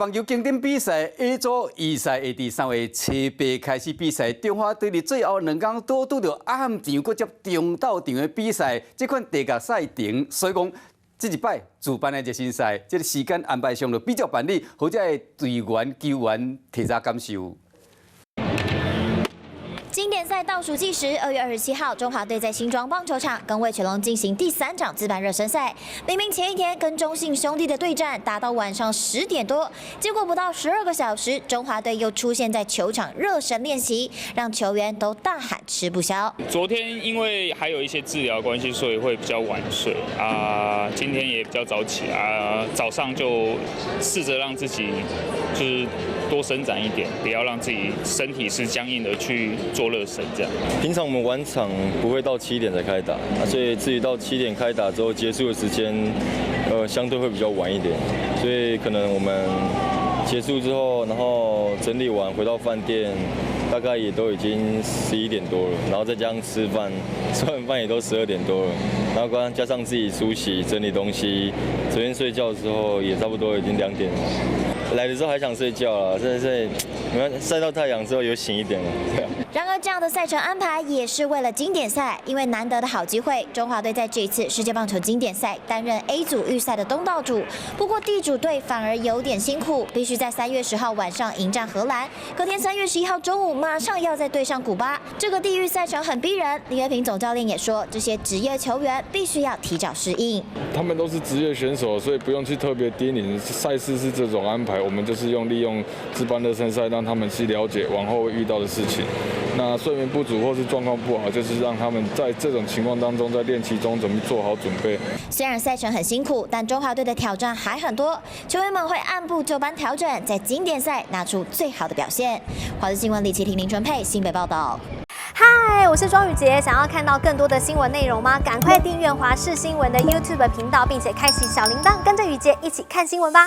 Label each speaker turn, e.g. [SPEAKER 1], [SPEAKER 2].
[SPEAKER 1] 棒球经典比赛 A 组预赛会伫3月7、8开始比赛，中华队伫最后2天都拄到暗场搁接中斗场的比赛，这款地甲赛程，所以讲这一摆主办的热身赛，这个时间安排上就比较办理，或者队员球员提早感受。
[SPEAKER 2] 经典赛倒数计时，2月27号，中华队在新庄棒球场跟味全龙进行第3场自办热身赛。明明前一天跟中信兄弟的对战打到晚上10点多，结果不到12个小时，中华队又出现在球场热身练习，让球员都大喊吃不消。
[SPEAKER 3] 昨天因为还有一些治疗关系，所以会比较晚睡啊。今天也比较早起啊，早上就试着让自己就是多伸展一点，不要让自己身体是僵硬的去做热身这样。
[SPEAKER 4] 平常我们晚场不会到7点才开打，所以至于到7点开打之后结束的时间，相对会比较晚一点，所以可能我们结束之后，然后整理完回到饭店，大概也都已经11点多了，然后再加上吃饭，吃完饭也都12点多了，然后加上自己梳洗整理东西，昨天睡觉的时候也差不多已经2点了。 来的时候还想睡觉了，真的是，你看晒到太阳之后有醒一点了。
[SPEAKER 2] 然而，这样的赛程安排也是为了经典赛，因为难得的好机会，中华队在这一次世界棒球经典赛担任 A 组预赛的东道主。不过地主队反而有点辛苦，必须在3月10号晚上迎战荷兰，隔天3月11号中午马上要再对上古巴。这个地域赛程很逼人，李月平总教练也说，这些职业球员必须要提早适应。
[SPEAKER 5] 他们都是职业选手，所以不用去特别叮咛。赛事是这种安排。 我们就是利用自办热身赛，让他们去了解往后会遇到的事情。那睡眠不足或是状况不好，就是让他们在这种情况当中，在练习中怎么做好准备。
[SPEAKER 2] 虽然赛程很辛苦，但中华队的挑战还很多，球员们会按部就班调整，在经典赛拿出最好的表现。华视新闻李启婷、林纯佩新北报道。
[SPEAKER 6] 嗨，我是庄宇杰。想要看到更多的新闻内容吗？赶快订阅华视新闻的 YouTube 频道，并且开启小铃铛，跟着宇杰一起看新闻吧。